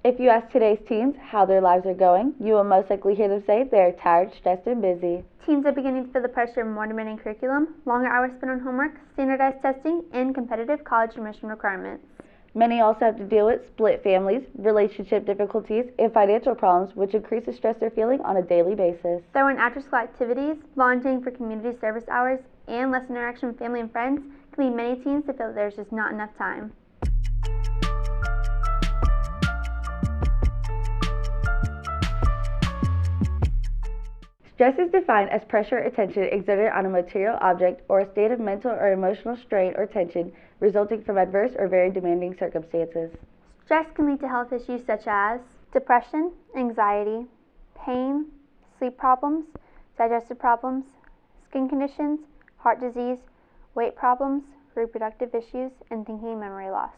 If you ask today's teens how their lives are going, you will most likely hear them say they are tired, stressed, and busy. Teens are beginning to feel the pressure of more demanding curriculum, longer hours spent on homework, standardized testing, and competitive college admission requirements. Many also have to deal with split families, relationship difficulties, and financial problems, which increase the stress they're feeling on a daily basis. Throw in after-school activities, volunteering for community service hours, and less interaction with family and friends can lead many teens to feel that there's just not enough time. Stress is defined as pressure or tension exerted on a material object or a state of mental or emotional strain or tension resulting from adverse or very demanding circumstances. Stress can lead to health issues such as depression, anxiety, pain, sleep problems, digestive problems, skin conditions, heart disease, weight problems, reproductive issues, and thinking and memory loss.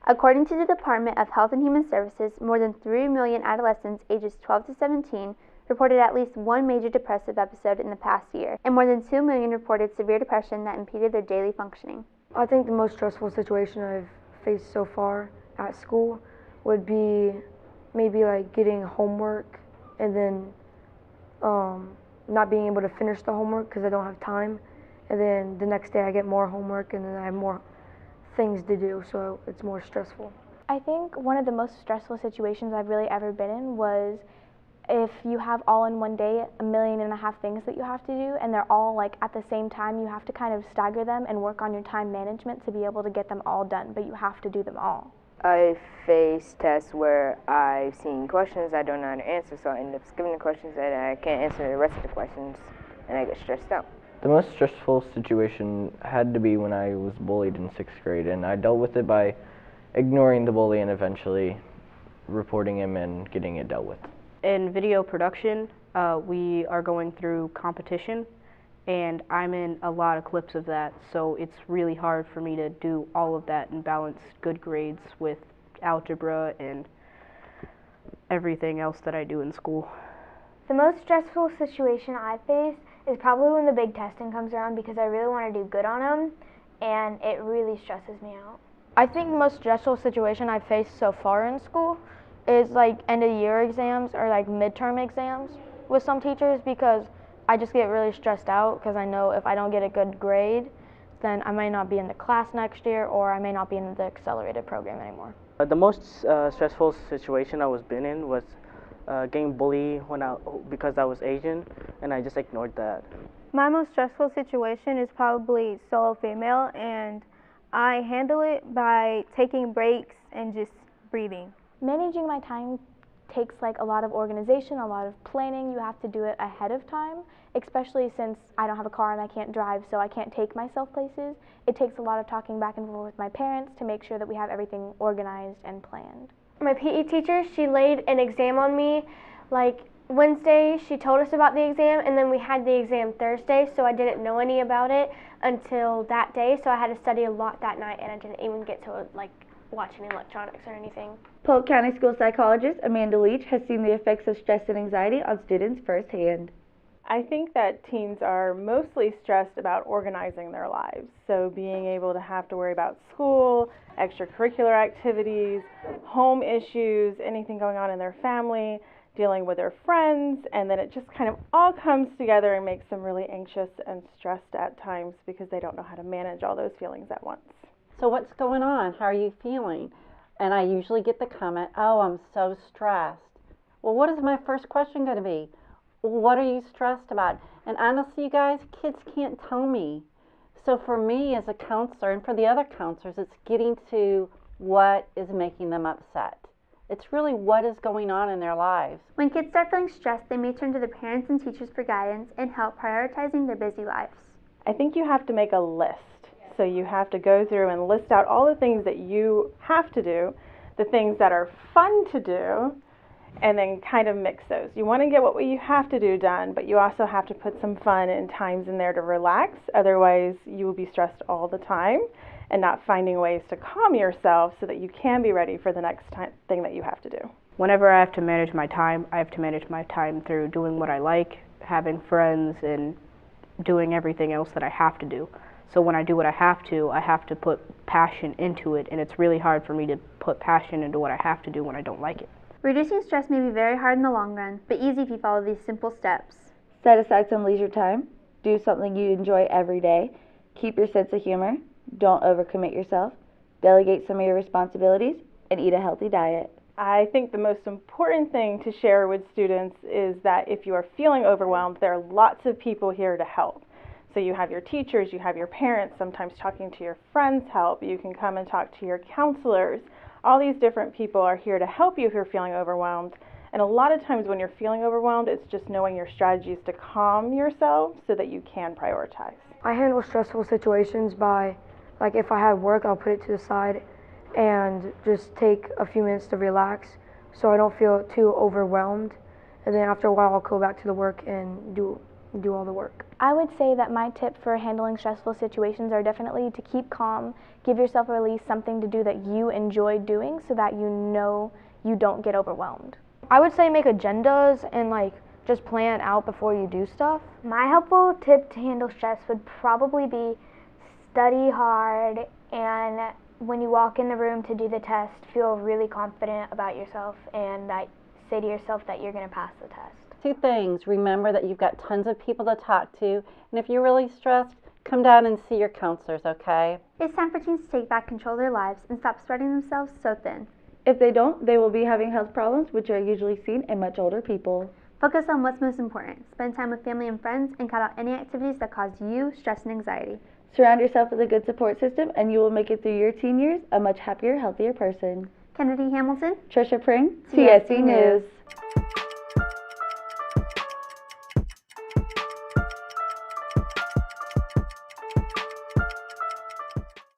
According to the Department of Health and Human Services, more than 3 million adolescents ages 12 to 17 reported at least one major depressive episode in the past year, and more than 2 million reported severe depression that impeded their daily functioning. I think the most stressful situation I've faced so far at school would be maybe like getting homework and then not being able to finish the homework because I don't have time, and then the next day I get more homework and then I have more things to do, so it's more stressful. I think one of the most stressful situations I've really ever been in was if you have all in one day 1.5 million things that you have to do, and they're all like at the same time, you have to kind of stagger them and work on your time management to be able to get them all done, but you have to do them all. I face tests where I've seen questions I don't know how to answer, so I end up skipping the questions and I can't answer the rest of the questions, and I get stressed out. The most stressful situation had to be when I was bullied in 6th grade, and I dealt with it by ignoring the bully and eventually reporting him and getting it dealt with. In video production, we are going through competition, and I'm in a lot of clips of that, so it's really hard for me to do all of that and balance good grades with algebra and everything else that I do in school. The most stressful situation I face is probably when the big testing comes around because I really want to do good on them, and it really stresses me out. I think the most stressful situation I've faced so far in school is like end of year exams or like midterm exams with some teachers, because I just get really stressed out because I know if I don't get a good grade, then I might not be in the class next year, or I may not be in the accelerated program anymore. The most stressful situation I was been in was getting bullied because I was Asian, and I just ignored that. My most stressful situation is probably solo female, and I handle it by taking breaks and just breathing. Managing my time takes like a lot of organization, a lot of planning. You have to do it ahead of time, especially since I don't have a car and I can't drive, so I can't take myself places. It takes a lot of talking back and forth with my parents to make sure that we have everything organized and planned. My PE teacher, she laid an exam on me like Wednesday. She told us about the exam, and then we had the exam Thursday, so I didn't know any about it until that day, so I had to study a lot that night, and I didn't even get to like watch any electronics or anything. Polk County School psychologist Amanda Leach has seen the effects of stress and anxiety on students firsthand. I think that teens are mostly stressed about organizing their lives. So being able to have to worry about school, extracurricular activities, home issues, anything going on in their family, dealing with their friends, and then it just kind of all comes together and makes them really anxious and stressed at times because they don't know how to manage all those feelings at once. So what's going on? How are you feeling? And I usually get the comment, oh, I'm so stressed. Well, what is my first question going to be? What are you stressed about? And honestly, you guys, kids can't tell me. So for me as a counselor and for the other counselors, it's getting to what is making them upset. It's really what is going on in their lives. When kids start feeling stressed, they may turn to their parents and teachers for guidance and help prioritizing their busy lives. I think you have to make a list. So you have to go through and list out all the things that you have to do, the things that are fun to do, and then kind of mix those. You want to get what you have to do done, but you also have to put some fun and times in there to relax. Otherwise, you will be stressed all the time and not finding ways to calm yourself so that you can be ready for the next thing that you have to do. Whenever I have to manage my time, I have to manage my time through doing what I like, having friends, and doing everything else that I have to do. So when I do what I have to put passion into it, and it's really hard for me to put passion into what I have to do when I don't like it. Reducing stress may be very hard in the long run, but easy if you follow these simple steps. Set aside some leisure time. Do something you enjoy every day. Keep your sense of humor. Don't overcommit yourself. Delegate some of your responsibilities and eat a healthy diet. I think the most important thing to share with students is that if you are feeling overwhelmed, there are lots of people here to help. So you have your teachers, you have your parents, sometimes talking to your friends help. You can come and talk to your counselors. All these different people are here to help you if you're feeling overwhelmed. And a lot of times when you're feeling overwhelmed, it's just knowing your strategies to calm yourself so that you can prioritize. I handle stressful situations by, like if I have work, I'll put it to the side and just take a few minutes to relax so I don't feel too overwhelmed. And then after a while, I'll go back to the work and do all the work. I would say that my tip for handling stressful situations are definitely to keep calm, give yourself at least something to do that you enjoy doing so that you know you don't get overwhelmed. I would say make agendas and like just plan out before you do stuff. My helpful tip to handle stress would probably be study hard, and when you walk in the room to do the test, feel really confident about yourself and that say to yourself that you're going to pass the test. 2 things. Remember that you've got tons of people to talk to, and if you're really stressed, come down and see your counselors, okay? It's time for teens to take back control of their lives and stop spreading themselves so thin. If they don't, they will be having health problems, which are usually seen in much older people. Focus on what's most important. Spend time with family and friends and cut out any activities that cause you stress and anxiety. Surround yourself with a good support system and you will make it through your teen years a much happier, healthier person. Kennedy Hamilton, Trisha Pring, TSC News.